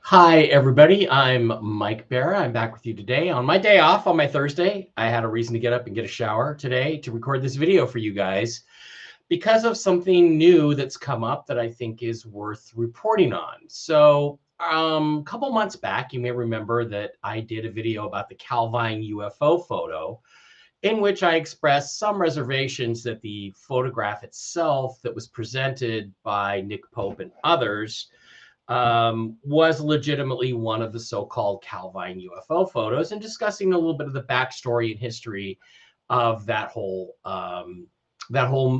Hi, everybody. I'm Mike Barra. I'm back with you today. On my day off, on my Thursday, I had a reason to get up and get a shower today to record this video for you guys because of something new that's come up that I think is worth reporting on. So, a couple months back, you may remember that I did a video about the Calvine UFO photo in which I expressed some reservations that the photograph itself that was presented by Nick Pope and others was legitimately one of the so-called Calvine UFO photos, and discussing a little bit of the backstory and history of that whole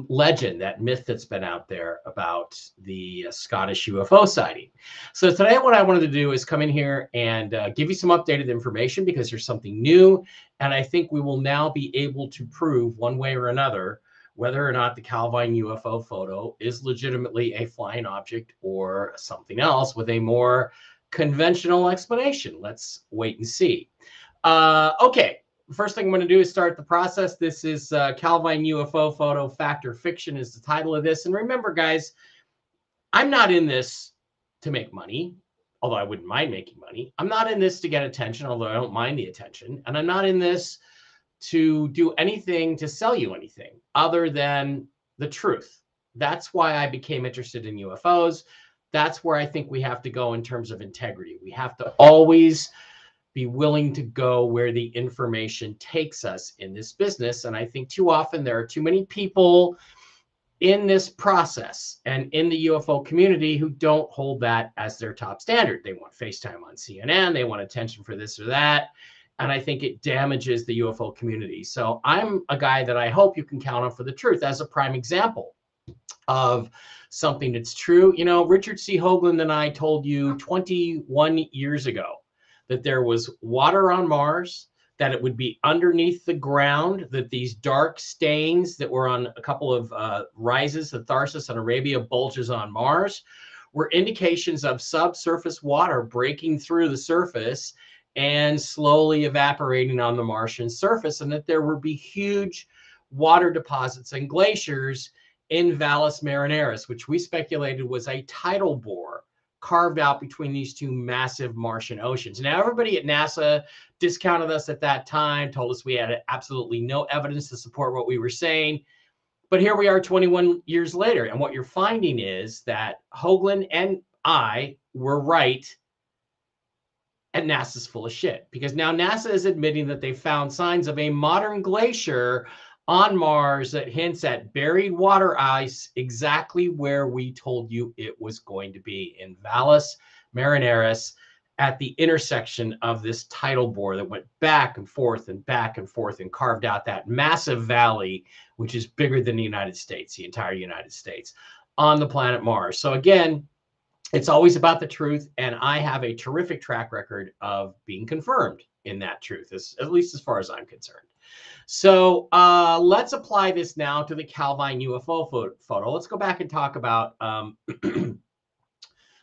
legend, that myth that's been out there about the Scottish UFO sighting. So today, what I wanted to do is come in here and give you some updated information because there's something new, and I think we will now be able to prove one way or another whether or not the Calvine UFO photo is legitimately a flying object or something else with a more conventional explanation. Let's wait and see. Okay, first thing I'm going to do is start the process. This is Calvine UFO photo, fact or fiction is the title of this. And remember, guys, I'm not in this to make money, although I wouldn't mind making money. I'm not in this to get attention, although I don't mind the attention. And I'm not in this to do anything to sell you anything other than the truth. That's why I became interested in UFOs. That's where I think we have to go in terms of integrity. We have to always be willing to go where the information takes us in this business. And I think too often there are too many people in this process and in the UFO community who don't hold that as their top standard. They want FaceTime on CNN. They want attention for this or that. And I think it damages the UFO community. So I'm a guy that I hope you can count on for the truth as a prime example of something that's true. You know, Richard C. Hoagland and I told you 21 years ago that there was water on Mars, that it would be underneath the ground, that these dark stains that were on a couple of rises of Tharsis and Arabia bulges on Mars were indications of subsurface water breaking through the surface and slowly evaporating on the Martian surface, and that there would be huge water deposits and glaciers in Valles Marineris, which we speculated was a tidal bore carved out between these two massive Martian oceans. Now, everybody at NASA discounted us at that time, told us we had absolutely no evidence to support what we were saying. But here we are 21 years later, and what you're finding is that Hoagland and I were right, and NASA's full of shit, because now NASA is admitting that they found signs of a modern glacier on Mars that hints at buried water ice exactly where we told you it was going to be, in Valles Marineris, at the intersection of this tidal bore that went back and forth and back and forth and carved out that massive valley, which is bigger than the United States, the entire United States, on the planet Mars. So again, it's always about the truth, and I have a terrific track record of being confirmed in that truth, at least as far as I'm concerned. So let's apply this now to the Calvine UFO photo. Let's go back and talk about the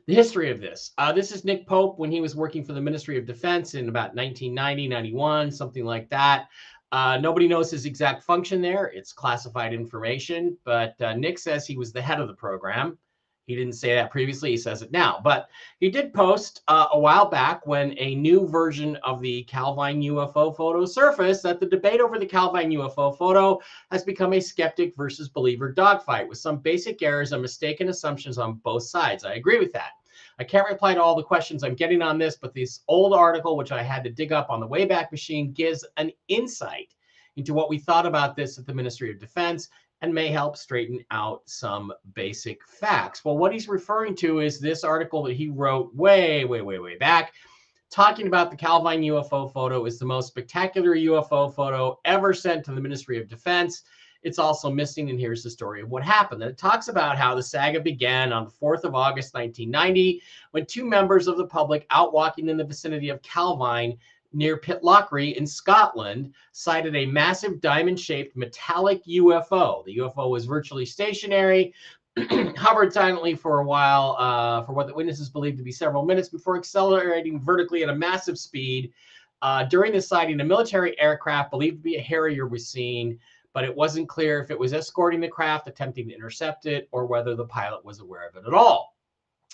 history of this. This is Nick Pope when he was working for the Ministry of Defense in about 1990, 91, something like that. Nobody knows his exact function there. It's classified information, but Nick says he was the head of the program. He didn't say that previously. He says it now. But he did post a while back, when a new version of the Calvine UFO photo surfaced, that the debate over the Calvine UFO photo has become a skeptic versus believer dogfight with some basic errors and mistaken assumptions on both sides. I agree with that. I can't reply to all the questions I'm getting on this, but this old article, which I had to dig up on the Wayback Machine, gives an insight into what we thought about this at the Ministry of Defense, and may help straighten out some basic facts. Well, what he's referring to is this article that he wrote way back, talking about the Calvine UFO photo is the most spectacular UFO photo ever sent to the Ministry of Defense. It's also missing, and here's the story of what happened. And it talks about how the saga began on the 4th of August, 1990, when two members of the public out walking in the vicinity of Calvine near Pitlochry in Scotland sighted a massive diamond-shaped metallic UFO. The UFO was virtually stationary, hovered silently for a while, for what the witnesses believed to be several minutes, before accelerating vertically at a massive speed. During the sighting, a military aircraft believed to be a Harrier was seen, but it wasn't clear if it was escorting the craft, attempting to intercept it, or whether the pilot was aware of it at all.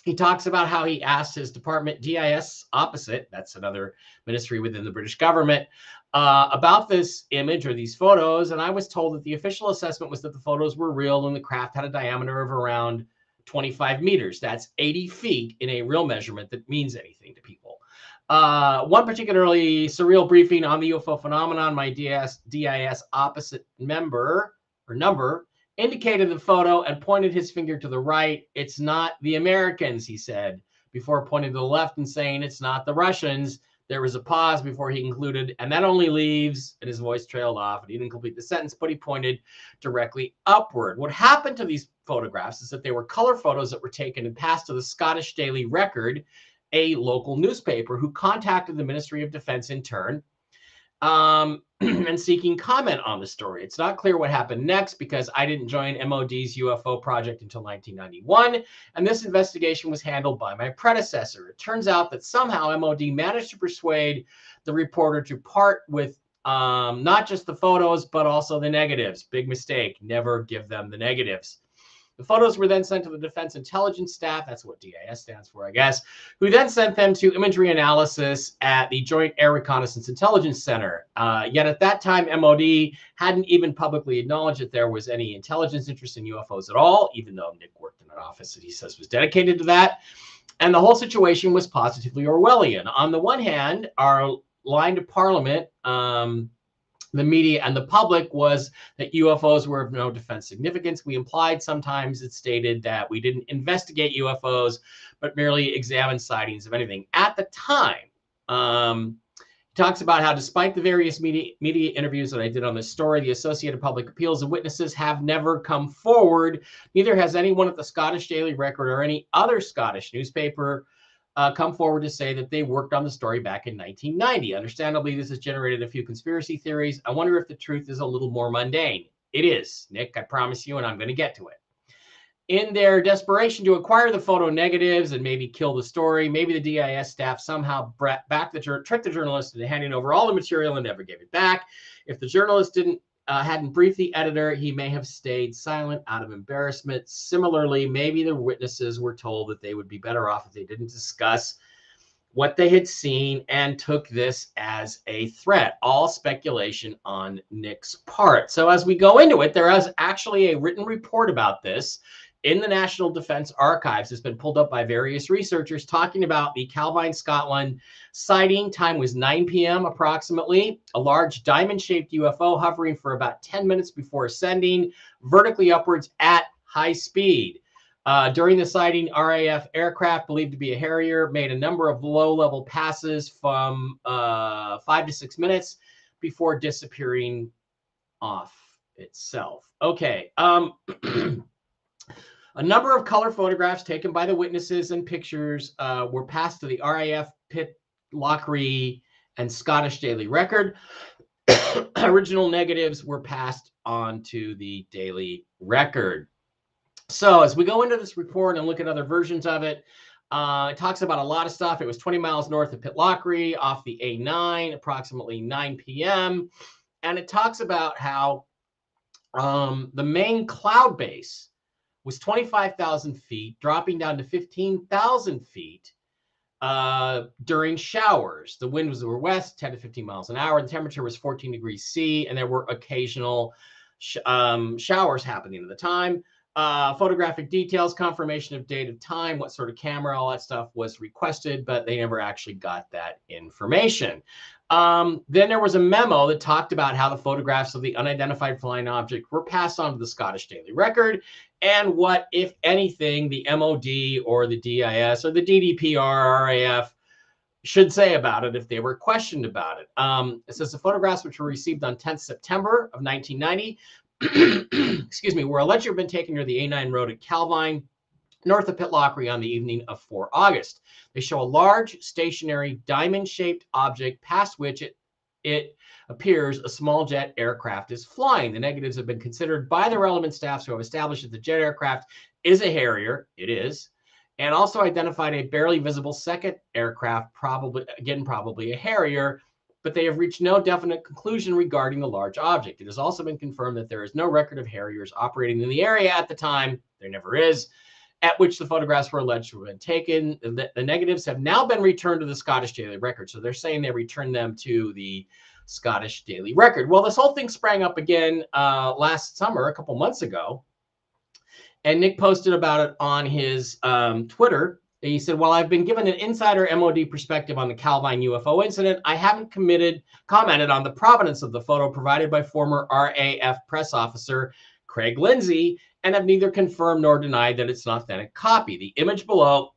He talks about how he asked his department, DIS opposite, that's another ministry within the British government, about this image or these photos. And I was told that the official assessment was that the photos were real and the craft had a diameter of around 25 meters. That's 80 feet in a real measurement that means anything to people. One particularly surreal briefing on the UFO phenomenon, my DIS opposite member or number indicated the photo and pointed his finger to the right. It's not the Americans, he said, before pointing to the left and saying it's not the Russians. There was a pause before he concluded, and that only leaves, and his voice trailed off, and he didn't complete the sentence, but he pointed directly upward. What happened to these photographs is that they were color photos that were taken and passed to the Scottish Daily Record, a local newspaper, who contacted the Ministry of Defense in turn, and seeking comment on the story. It's not clear what happened next because I didn't join MOD's UFO project until 1991, and this investigation was handled by my predecessor. It turns out that somehow MOD managed to persuade the reporter to part with not just the photos, but also the negatives. Big mistake. Never give them the negatives. The photos were then sent to the Defense Intelligence Staff, that's what DIS stands for, I guess, who then sent them to imagery analysis at the Joint Air Reconnaissance Intelligence Center. Yet at that time, MOD hadn't even publicly acknowledged that there was any intelligence interest in UFOs at all, even though Nick worked in an office that he says was dedicated to that. And the whole situation was positively Orwellian. On the one hand, our line to Parliament, the media and the public, was that UFOs were of no defense significance. We implied sometimes it stated that we didn't investigate UFOs, but merely examined sightings of anything. At the time, he talks about how despite the various media interviews that I did on this story, the Associated Public Appeals and witnesses have never come forward. Neither has anyone at the Scottish Daily Record or any other Scottish newspaper come forward to say that they worked on the story back in 1990. Understandably, this has generated a few conspiracy theories. I wonder if the truth is a little more mundane. It is, Nick, I promise you, and I'm going to get to it. In their desperation to acquire the photo negatives and maybe kill the story, maybe the DIS staff somehow tricked the journalist into handing over all the material and never gave it back. If the journalist hadn't briefed the editor, he may have stayed silent out of embarrassment. Similarly, maybe the witnesses were told that they would be better off if they didn't discuss what they had seen and took this as a threat. All speculation on Nick's part. So as we go into it, there is actually a written report about this in the National Defense Archives. It's been pulled up by various researchers talking about the Calvine, Scotland sighting. Time was 9 p.m. approximately. A large diamond-shaped UFO hovering for about 10 minutes before ascending vertically upwards at high speed. During the sighting, RAF aircraft believed to be a Harrier made a number of low-level passes from 5 to 6 minutes before disappearing off itself. Okay. A number of color photographs taken by the witnesses and pictures were passed to the RAF, Pitt, Lockery, and Scottish Daily Record. Original negatives were passed on to the Daily Record. So as we go into this report and look at other versions of it, it talks about a lot of stuff. It was 20 miles north of Pitt, Lockery, off the A9, approximately 9 p.m. And it talks about how the main cloud base was 25,000 feet, dropping down to 15,000 feet during showers. The winds were west, 10 to 15 miles an hour. The temperature was 14 degrees C, and there were occasional showers happening at the time. Photographic details, confirmation of date of time, what sort of camera, all that stuff was requested, but they never actually got that information. Then there was a memo that talked about how the photographs of the unidentified flying object were passed on to the Scottish Daily Record and what, if anything, the MOD or the DIS or the DDPR, RAF should say about it if they were questioned about it. It says the photographs, which were received on 10th September of 1990, excuse me, were alleged to have been taken near the A9 road at Calvine, north of Pitt, Lockery, on the evening of 4 August. They show a large, stationary, diamond-shaped object past which it appears a small jet aircraft is flying. The negatives have been considered by the relevant staffs who have established that the jet aircraft is a Harrier. It is. And also identified a barely visible second aircraft, probably a Harrier, but they have reached no definite conclusion regarding the large object. It has also been confirmed that there is no record of Harriers operating in the area at the time. There never is. at which the photographs were alleged to have been taken. The negatives have now been returned to the Scottish Daily Record. So they're saying they returned them to the Scottish Daily Record. Well, this whole thing sprang up again last summer, a couple months ago. And Nick posted about it on his Twitter. He said, "While I've been given an insider MOD perspective on the Calvine UFO incident, I haven't commented on the provenance of the photo provided by former RAF press officer Craig Lindsay, and have neither confirmed nor denied that it's an authentic copy. The image below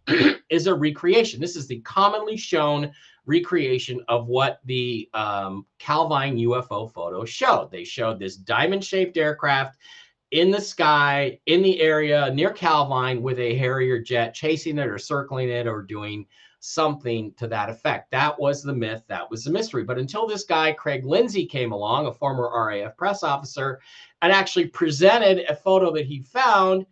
is a recreation." This is the commonly shown recreation of what the Calvine UFO photo showed. They showed this diamond-shaped aircraft in the sky, in the area near Calvine, with a Harrier jet chasing it or circling it or doing something to that effect. That was the myth. That was the mystery. But until this guy, Craig Lindsay, came along, a former RAF press officer, and actually presented a photo that he found,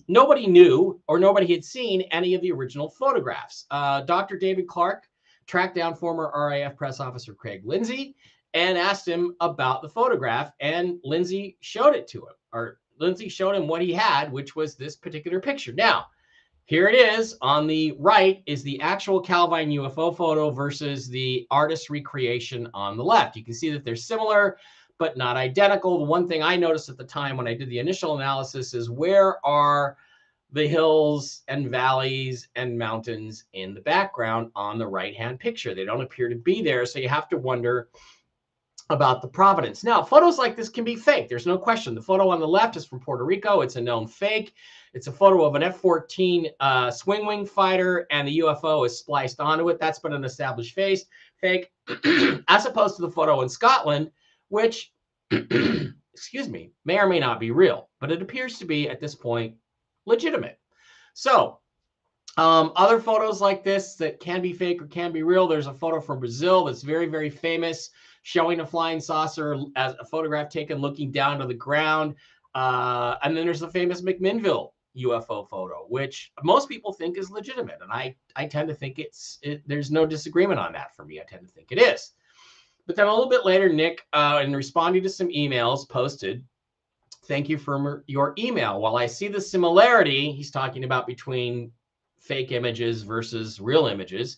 nobody knew or nobody had seen any of the original photographs. Dr. David Clark tracked down former RAF press officer Craig Lindsay and asked him about the photograph, and Lindsay showed it to him, or Lindsay showed him what he had, which was this particular picture. Now, here it is. On the right is the actual Calvine UFO photo versus the artist's recreation on the left. You can see that they're similar, but not identical. The one thing I noticed at the time when I did the initial analysis is, where are the hills and valleys and mountains in the background on the right-hand picture? They don't appear to be there, so you have to wonder about the provenance. Now, photos like this can be fake. There's no question. The photo on the left is from Puerto Rico. It's a known fake. It's a photo of an F-14 swing wing fighter, and the UFO is spliced onto it. That's been an established fake, as opposed to the photo in Scotland, which, excuse me, may or may not be real, but it appears to be, at this point, legitimate. So, other photos like this that can be fake or can be real. There's a photo from Brazil that's very, very famous, showing a flying saucer as a photograph taken looking down to the ground. And then there's the famous McMinnville UFO photo, which most people think is legitimate. And I tend to think there's no disagreement on that for me. I tend to think it is. But then a little bit later, Nick, in responding to some emails, posted, "Thank you for your email. While I see the similarity," he's talking about, between fake images versus real images,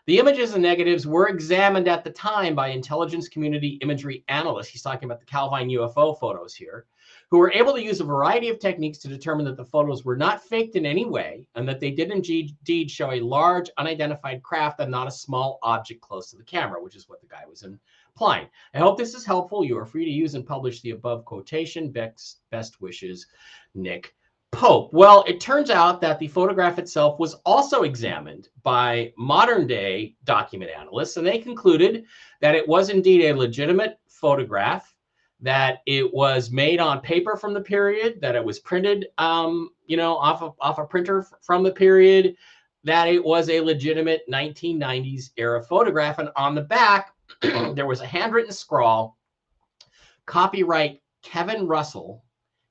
"the images and negatives were examined at the time by intelligence community imagery analysts," he's talking about the Calvine UFO photos here, "who were able to use a variety of techniques to determine that the photos were not faked in any way, and that they did indeed show a large unidentified craft and not a small object close to the camera," which is what the guy was implying. "I hope this is helpful. You are free to use and publish the above quotation. Best wishes, Nick Pope." Well, it turns out that the photograph itself was also examined by modern day document analysts, and they concluded that it was indeed a legitimate photograph, that it was made on paper from the period, that it was printed, off a printer from the period, that it was a legitimate 1990s era photograph. And on the back, there was a handwritten scrawl, "Copyright Kevin Russell,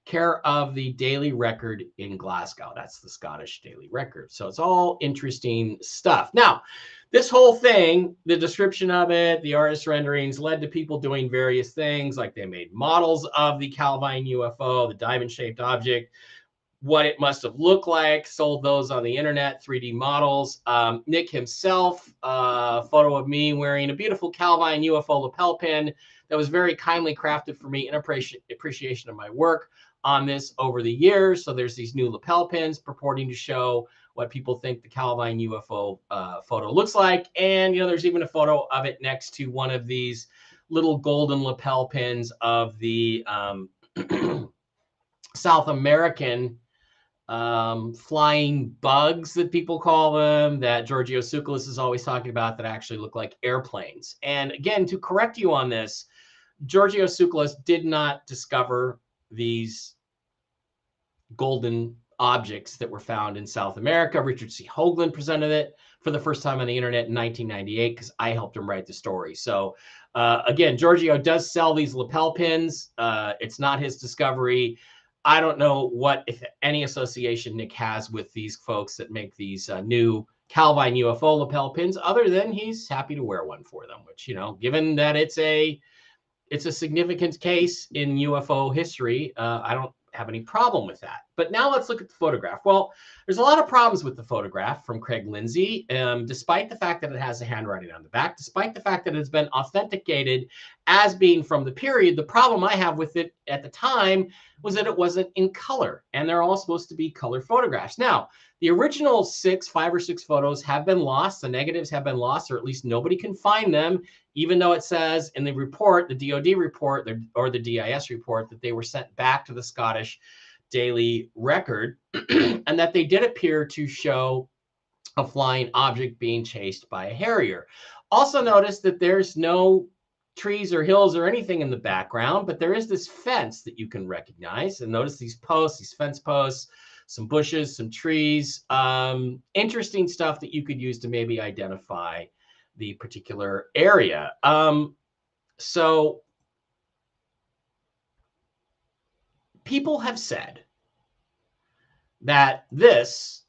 care of the Daily Record in Glasgow." That's the Scottish Daily Record. So it's all interesting stuff. Now, this whole thing, the description of it, the artist renderings, led to people doing various things, like they made models of the Calvine UFO, the diamond-shaped object, what it must have looked like, sold those on the internet, 3D models. Nick himself, a photo of me wearing a beautiful Calvine UFO lapel pin that was very kindly crafted for me in appreciation of my work on this over the years. So there's these new lapel pins purporting to show what people think the Calvine UFO photo looks like. And, there's even a photo of it next to one of these little golden lapel pins of the South American flying bugs, that people call them, that Giorgio Tsoukalos is always talking about, that actually look like airplanes. And again, to correct you on this, Giorgio Tsoukalos did not discover these golden objects that were found in South America. Richard C. Hoagland presented it for the first time on the internet in 1998, because I helped him write the story. So again, Giorgio does sell these lapel pins. It's not his discovery. I don't know what, if any, association Nick has with these folks that make these new Calvine UFO lapel pins, other than he's happy to wear one for them, which, given that it's a significant case in UFO history, I don't have any problem with that. But now let's look at the photograph. Well, there's a lot of problems with the photograph from Craig Lindsay, despite the fact that it has a handwriting on the back, despite the fact that it's been authenticated as being from the period. The problem I have with it at the time was that it wasn't in color, and they're all supposed to be color photographs. Now, the original 5 or 6 photos have been lost. The negatives have been lost, or at least nobody can find them, even though it says in the report, the DOD report or the DIS report, that they were sent back to the Scottish Daily Record and that they did appear to show a flying object being chased by a Harrier. Also notice that there's no trees or hills or anything in the background, but there is this fence that you can recognize. And notice these posts, these fence posts, some bushes, some trees, interesting stuff that you could use to maybe identify the particular area. So people have said that this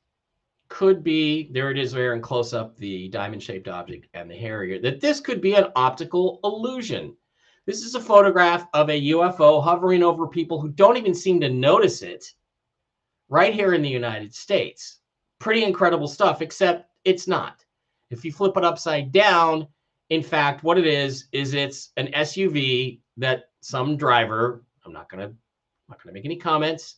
could be, there it is there in close up, the diamond-shaped object and the Harrier, that this could be an optical illusion. This is a photograph of a UFO hovering over people who don't even seem to notice it right here in the United States. Pretty incredible stuff, except it's not. If you flip it upside down, in fact, what it is it's an SUV that some driver, I'm not gonna make any comments,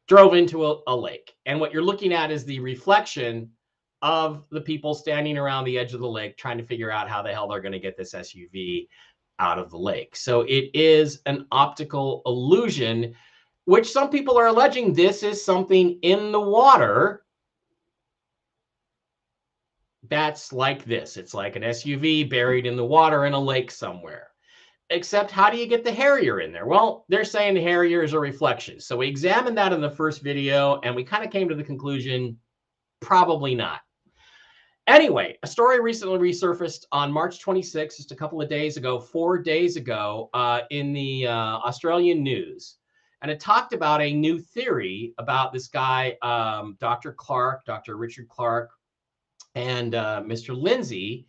drove into a lake. And what you're looking at is the reflection of the people standing around the edge of the lake trying to figure out how the hell they're going to get this SUV out of the lake. So it is an optical illusion, which some people are alleging this is something in the water that's like this. It's like an SUV buried in the water in a lake somewhere. Except, how do you get the Harrier in there? Well, they're saying the Harrier is a reflection. So we examined that in the first video, and we kind of came to the conclusion, probably not. Anyway, a story recently resurfaced on March 26th, just a couple of days ago, 4 days ago, in the Australian news. And it talked about a new theory about this guy, Dr. Richard Clark, and Mr. Lindsay,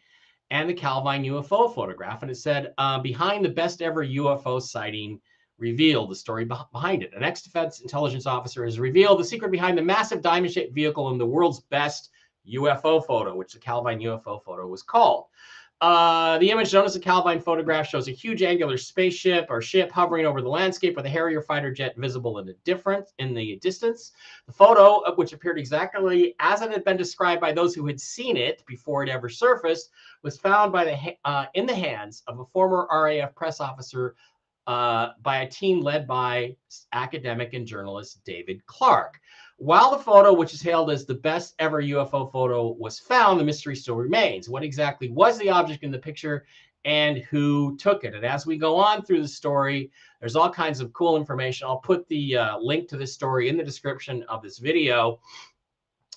and the Calvine UFO photograph. And it said, behind the best ever UFO sighting revealed, the story behind it. An ex-defense intelligence officer has revealed the secret behind the massive diamond-shaped vehicle in the world's best UFO photo, which the Calvine UFO photo was called. The image known as the Calvine photograph shows a huge angular spaceship or ship hovering over the landscape with a Harrier fighter jet visible in the distance. The photo, which appeared exactly as it had been described by those who had seen it before it ever surfaced, was found in the hands of a former RAF press officer by a team led by academic and journalist David Clark. While the photo, which is hailed as the best ever UFO photo, was found, the mystery still remains. What exactly was the object in the picture and who took it? And as we go on through the story, there's all kinds of cool information. I'll put the link to this story in the description of this video.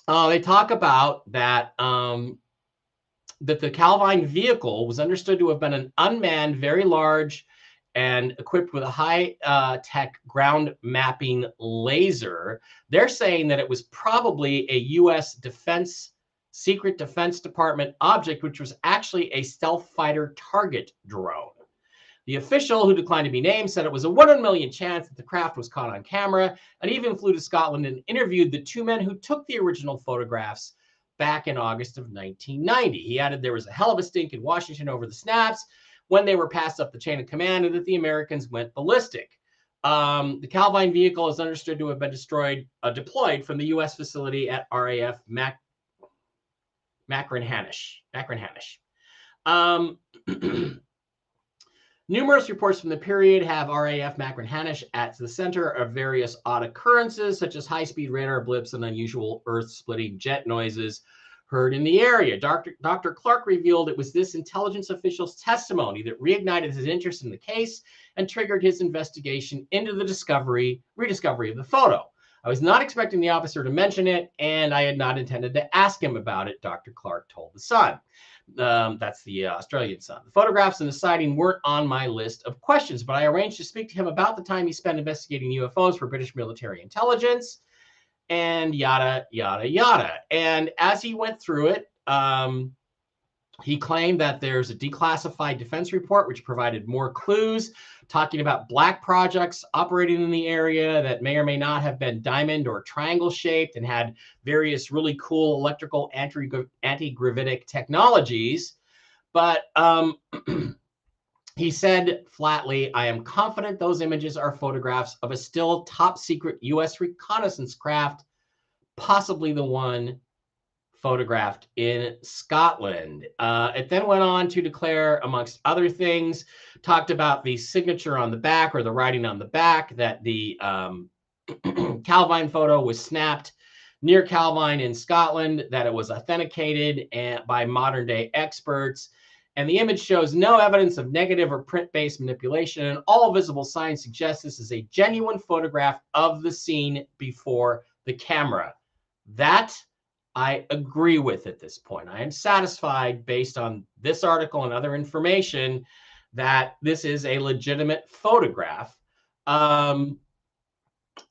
They talk about that, that the Calvine vehicle was understood to have been an unmanned, very large, and equipped with a high-tech ground mapping laser. They're saying that it was probably a U.S. Secret Defense Department object, which was actually a stealth fighter target drone. The official, who declined to be named, said it was a 1 in a million chance that the craft was caught on camera, and even flew to Scotland and interviewed the 2 men who took the original photographs back in August of 1990. He added there was a hell of a stink in Washington over the snaps when they were passed up the chain of command, and that the Americans went ballistic. The Calvine vehicle is understood to have been deployed from the U.S. facility at RAF Machrihanish. Numerous reports from the period have RAF Machrihanish at the center of various odd occurrences, such as high-speed radar blips and unusual earth-splitting jet noises heard in the area. Dr. Clark revealed it was this intelligence official's testimony that reignited his interest in the case and triggered his investigation into the rediscovery of the photo. I was not expecting the officer to mention it, and I had not intended to ask him about it, Dr. Clark told the Sun. That's the Australian Sun. The photographs and the sighting weren't on my list of questions, but I arranged to speak to him about the time he spent investigating UFOs for British military intelligence, and yada, yada, yada. And as he went through it, He claimed that there's a declassified defense report which provided more clues, talking about black projects operating in the area that may or may not have been diamond or triangle shaped and had various really cool electrical anti-gravitic technologies. But he said flatly, I am confident those images are photographs of a still top secret U.S. reconnaissance craft, possibly the one photographed in Scotland. It then went on to declare, amongst other things, talked about the signature on the back or the writing on the back, that the Calvine photo was snapped near Calvine in Scotland, that it was authenticated by modern day experts. And the image shows no evidence of negative or print-based manipulation, and all visible signs suggest this is a genuine photograph of the scene before the camera. That I agree with at this point. I am satisfied, based on this article and other information, that this is a legitimate photograph. And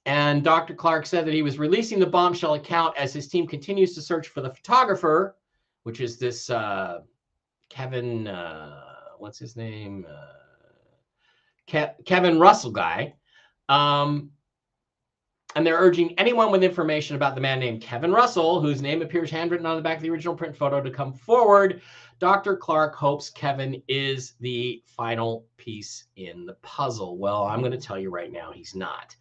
Dr. Clark said that he was releasing the bombshell account as his team continues to search for the photographer, which is this Kevin, what's his name? Kevin Russell guy. And they're urging anyone with information about the man named Kevin Russell, whose name appears handwritten on the back of the original print photo, to come forward. Dr. Clark hopes Kevin is the final piece in the puzzle. Well, I'm going to tell you right now, he's not.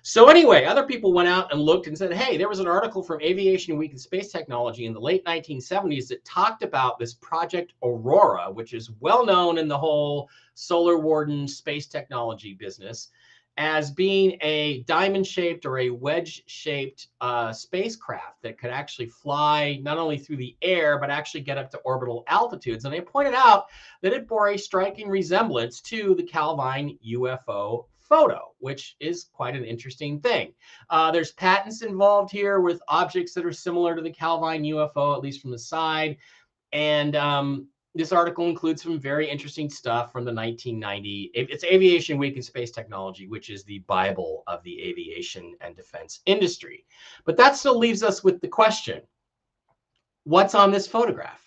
So anyway, other people went out and looked and said, hey, there was an article from Aviation Week and Space Technology in the late 1970s that talked about this Project Aurora, which is well known in the whole Solar Warden space technology business, as being a diamond-shaped or a wedge-shaped spacecraft that could actually fly not only through the air, but actually get up to orbital altitudes. And they pointed out that it bore a striking resemblance to the Calvine UFO photo, which is quite an interesting thing. There's patents involved here with objects that are similar to the Calvine UFO, at least from the side. And this article includes some very interesting stuff from the 1990. It's Aviation Week in Space Technology, which is the Bible of the aviation and defense industry. But that still leaves us with the question, what's on this photograph?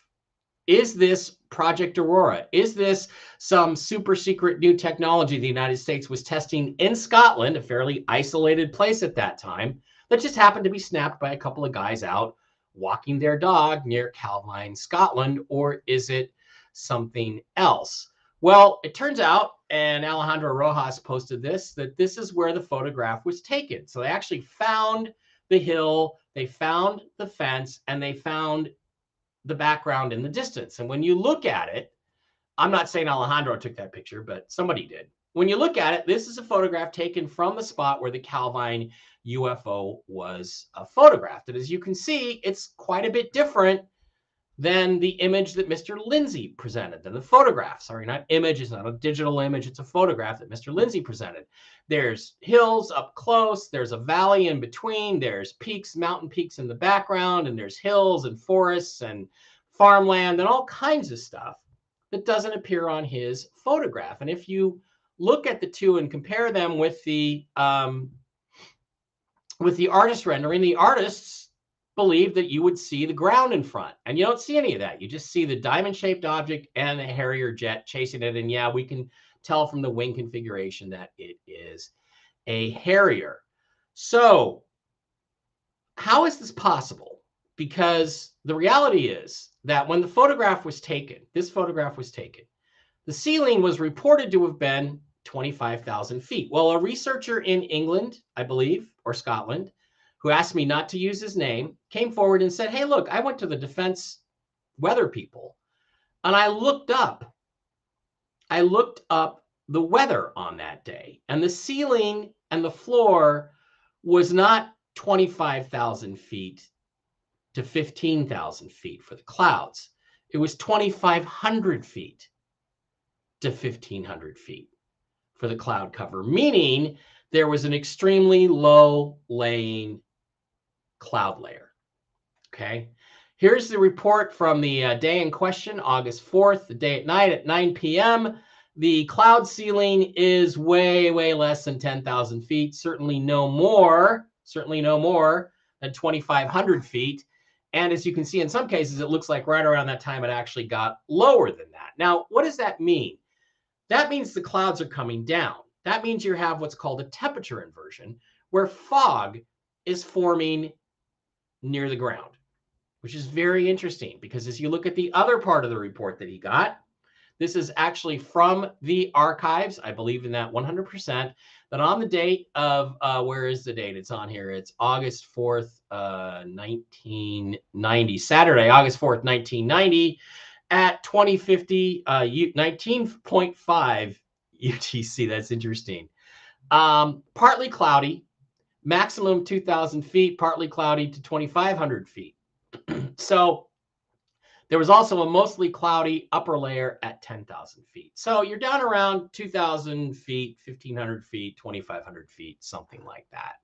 Is this Project Aurora? Is this some super secret new technology the United States was testing in Scotland, a fairly isolated place at that time, that just happened to be snapped by a couple of guys out walking their dog near Calvine, Scotland? Or is it something else? Well, it turns out, and Alejandro Rojas posted this, that this is where the photograph was taken. So they actually found the hill, they found the fence, and they found the background in the distance. And when you look at it, I'm not saying Alejandro took that picture, but somebody did. When you look at it, this is a photograph taken from the spot where the Calvine UFO was photographed. And as you can see, it's quite a bit different than the image that Mr. Lindsay presented, than the photograph. Sorry, not image, it's not a digital image, it's a photograph that Mr. Lindsay presented. There's hills up close, there's a valley in between, there's peaks, mountain peaks in the background, and there's hills and forests and farmland and all kinds of stuff that doesn't appear on his photograph. And if you look at the two and compare them with the artist rendering, the artists believe that you would see the ground in front, and you don't see any of that. You just see the diamond-shaped object and a Harrier jet chasing it. And yeah, we can tell from the wing configuration that it is a Harrier. So how is this possible? Because the reality is that when the photograph was taken, this photograph was taken, the ceiling was reported to have been 25,000 feet. Well, a researcher in England, I believe, or Scotland, who asked me not to use his name, came forward and said, hey, look, I went to the defense weather people and I looked up the weather on that day, and the ceiling and the floor was not 25,000 feet to 15,000 feet for the clouds. It was 2,500 feet to 1,500 feet for the cloud cover, meaning there was an extremely low laying cloud layer. Okay, here's the report from the day in question, August 4th, the day at night at 9 p.m. The cloud ceiling is way, way less than 10,000 feet, certainly no more than 2,500 feet. And as you can see, in some cases, it looks like right around that time, it actually got lower than that. Now, what does that mean? That means the clouds are coming down. That means you have what's called a temperature inversion, where fog is forming near the ground, which is very interesting because as you look at the other part of the report that he got, this is actually from the archives. I believe in that 100%. That on the date of, where is the date? It's on here. It's August 4th, 1990, Saturday, August 4th, 1990 at 2050, 19.5 UTC. That's interesting. Partly cloudy, maximum 2,000 feet, partly cloudy to 2,500 feet. So there was also a mostly cloudy upper layer at 10,000 feet. So you're down around 2,000 feet, 1,500 feet, 2,500 feet, something like that,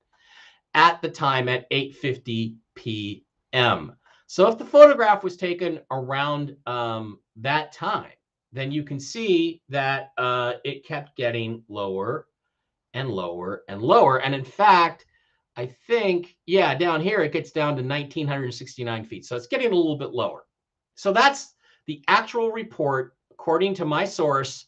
at the time at 8:50 p.m. So if the photograph was taken around that time, then you can see that it kept getting lower and lower and lower. And in fact, I think, yeah, down here, it gets down to 1,969 feet. So it's getting a little bit lower. So that's the actual report, according to my source,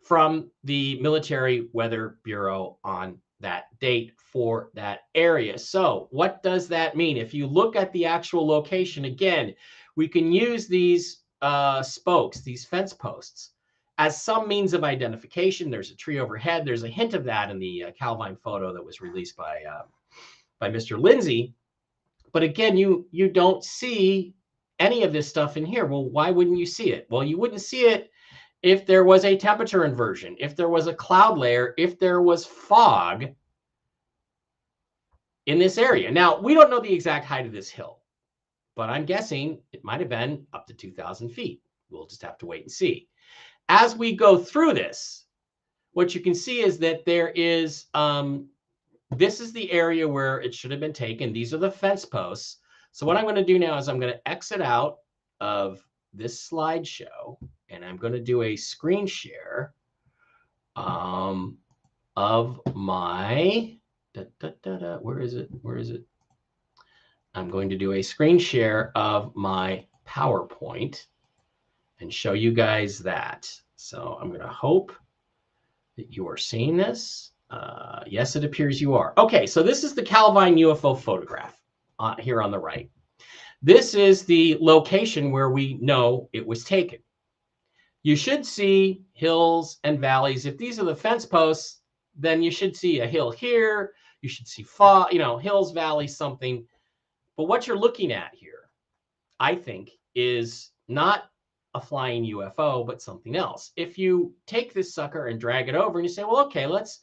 from the Military Weather Bureau on that date for that area. So what does that mean? If you look at the actual location, again, we can use these spokes, these fence posts, as some means of identification. There's a tree overhead. There's a hint of that in the Calvine photo that was released by Mr. Lindsay. But again, you don't see any of this stuff in here. Well, why wouldn't you see it? Well, you wouldn't see it if there was a temperature inversion, if there was a cloud layer, if there was fog in this area. Now, we don't know the exact height of this hill, but I'm guessing it might have been up to 2,000 feet. We'll just have to wait and see. As we go through this, what you can see is that there is, this is the area where it should have been taken. These are the fence posts. So what I'm going to do now is I'm going to exit out of this slideshow, and I'm going to do a screen share of my, where is it? Where is it? I'm going to do a screen share of my PowerPoint and show you guys that. So I'm going to hope that you are seeing this. Yes, it appears you are. Okay, so this is the Calvine UFO photograph here on the right. This is the location where we know it was taken. You should see hills and valleys. If these are the fence posts, then you should see a hill here. You should see hills, valleys, something. But what you're looking at here, I think, is not a flying UFO, but something else. If you take this sucker and drag it over and you say, well, okay, let's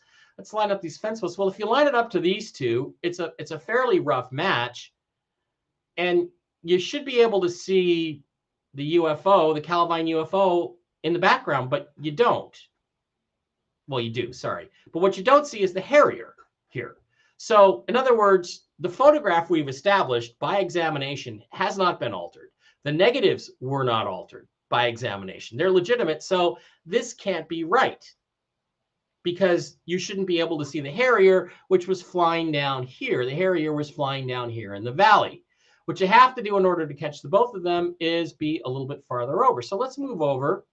line up these fence posts. Well, if you line it up to these two, it's a fairly rough match. And you should be able to see the UFO, the Calvine UFO, in the background, but you don't. Well, you do, sorry. But what you don't see is the Harrier here. So, in other words, the photograph we've established by examination has not been altered. The negatives were not altered by examination. They're legitimate, so this can't be right, because you shouldn't be able to see the Harrier, which was flying down here. The Harrier was flying down here in the valley. What you have to do in order to catch the both of them is be a little bit farther over. So let's move over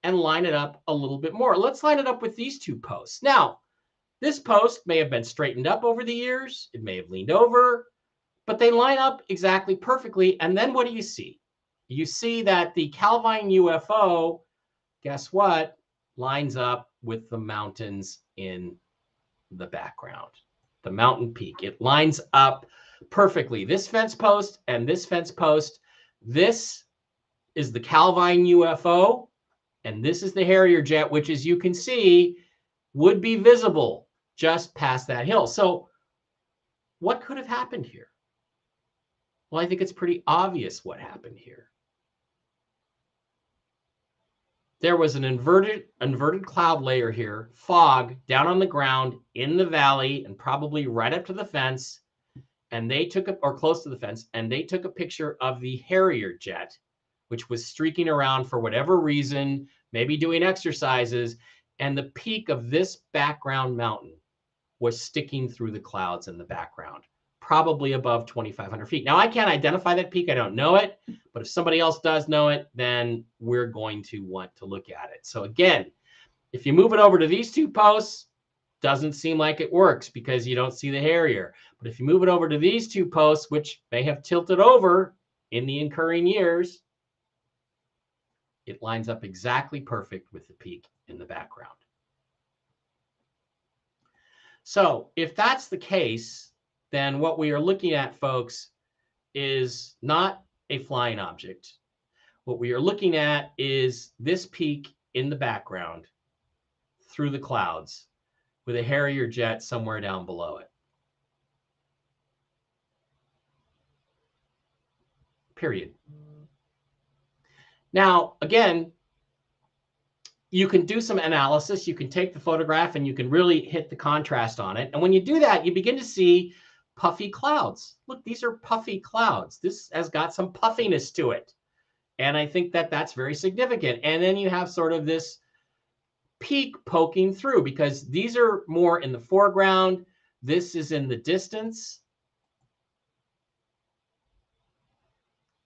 and line it up a little bit more. Let's line it up with these two posts. Now, this post may have been straightened up over the years. It may have leaned over, but they line up exactly perfectly. And then what do you see? You see that the Calvine UFO, guess what, lines up with the mountains in the background, the mountain peak. It lines up perfectly. This fence post and this fence post, this is the Calvine UFO, and this is the Harrier jet, which, as you can see, would be visible just past that hill. So what could have happened here? Well, I think it's pretty obvious what happened here. There was an inverted cloud layer here, fog down on the ground in the valley and probably right up to the fence. And they took or close to the fence, and they took a picture of the Harrier jet, which was streaking around for whatever reason, maybe doing exercises. And the peak of this background mountain was sticking through the clouds in the background probably above 2,500 feet. Now, I can't identify that peak. I don't know it. But if somebody else does know it, then we're going to want to look at it. So again, if you move it over to these two posts, doesn't seem like it works because you don't see the Harrier. But if you move it over to these two posts, which may have tilted over in the incurring years, it lines up exactly perfect with the peak in the background. So if that's the case, then what we are looking at, folks, is not a flying object. What we are looking at is this peak in the background through the clouds with a Harrier jet somewhere down below it. Period. Now, again, you can do some analysis. You can take the photograph and you can really hit the contrast on it. And when you do that, you begin to see puffy clouds. Look, these are puffy clouds. This has got some puffiness to it. And I think that that's very significant. And then you have sort of this peak poking through because these are more in the foreground. This is in the distance.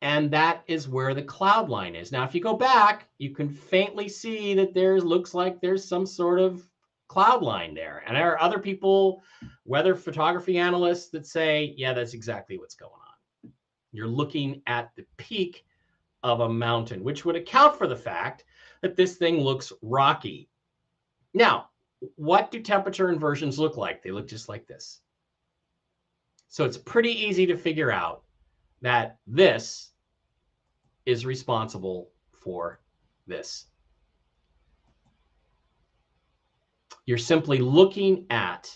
And that is where the cloud line is. Now, if you go back, you can faintly see that looks like there's some sort of cloud line there. And there are other people, weather photography analysts, that say, yeah, that's exactly what's going on. You're looking at the peak of a mountain, which would account for the fact that this thing looks rocky. Now, what do temperature inversions look like? They look just like this. So it's pretty easy to figure out that this is responsible for this. You're simply looking at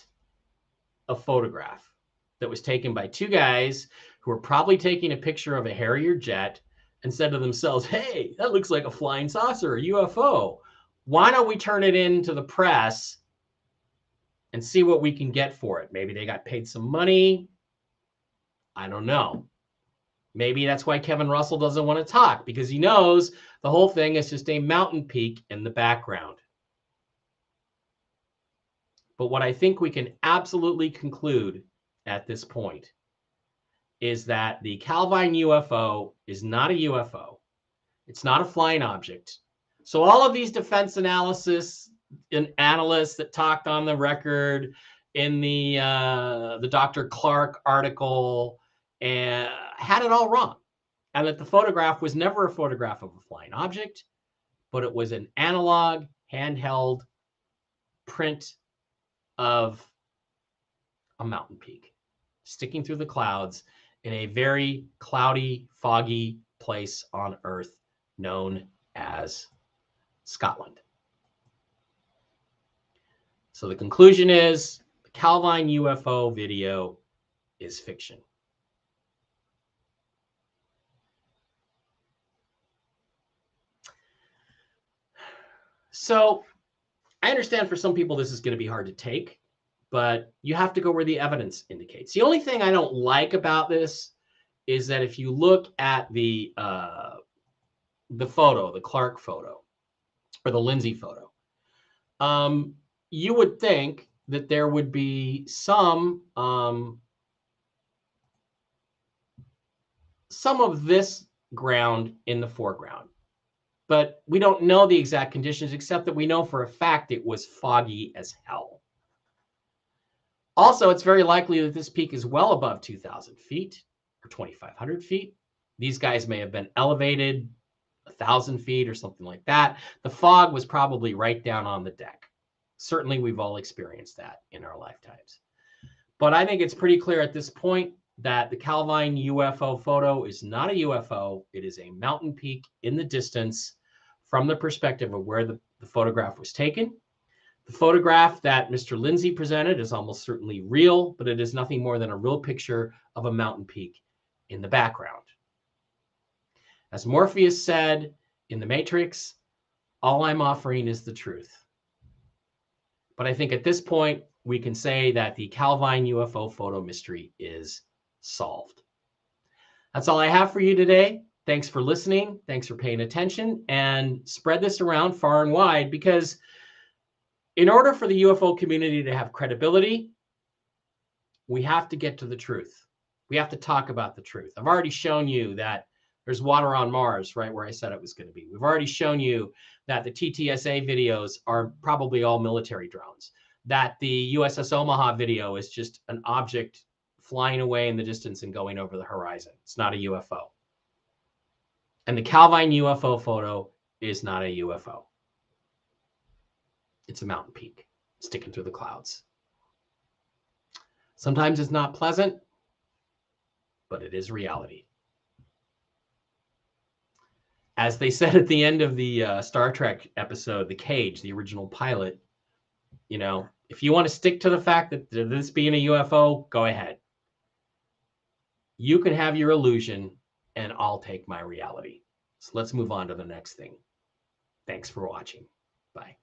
a photograph that was taken by two guys who were probably taking a picture of a Harrier jet and said to themselves, hey, that looks like a flying saucer, a UFO. Why don't we turn it into the press and see what we can get for it? Maybe they got paid some money. I don't know. Maybe that's why Kevin Russell doesn't want to talk, because he knows the whole thing is just a mountain peak in the background. But what I think we can absolutely conclude at this point is that the Calvine UFO is not a UFO. It's not a flying object. So all of these defense analysts and analysts that talked on the record in the Dr. Clark article and had it all wrong. And that the photograph was never a photograph of a flying object, but it was an analog, handheld print of a mountain peak sticking through the clouds in a very cloudy, foggy place on Earth known as Scotland. So the conclusion is the Calvine UFO video is fiction. So I understand for some people this is going to be hard to take, but you have to go where the evidence indicates. The only thing I don't like about this is that if you look at the photo, the Clark photo, or the Lindsay photo, you would think that there would be some of this ground in the foreground. But we don't know the exact conditions, except that we know for a fact it was foggy as hell. Also, it's very likely that this peak is well above 2,000 feet or 2,500 feet. These guys may have been elevated 1,000 feet or something like that. The fog was probably right down on the deck. Certainly, we've all experienced that in our lifetimes. But I think it's pretty clear at this point that the Calvine UFO photo is not a UFO. It is a mountain peak in the distance from the perspective of where the photograph was taken. The photograph that Mr. Lindsay presented is almost certainly real, but it is nothing more than a real picture of a mountain peak in the background. As Morpheus said in The Matrix, all I'm offering is the truth. But I think at this point, we can say that the Calvine UFO photo mystery is solved. That's all I have for you today. Thanks for listening. Thanks for paying attention, and spread this around far and wide, because in order for the UFO community to have credibility, we have to get to the truth. We have to talk about the truth. I've already shown you that there's water on Mars, right where I said it was going to be. We've already shown you that the TTSA videos are probably all military drones, that the USS Omaha video is just an object flying away in the distance and going over the horizon. It's not a UFO. And the Calvine UFO photo is not a UFO. It's a mountain peak sticking through the clouds. Sometimes it's not pleasant, but it is reality. As they said at the end of the Star Trek episode, The Cage, the original pilot, you know, if you want to stick to the fact that this being a UFO, go ahead. You can have your illusion, and I'll take my reality. So let's move on to the next thing. Thanks for watching. Bye.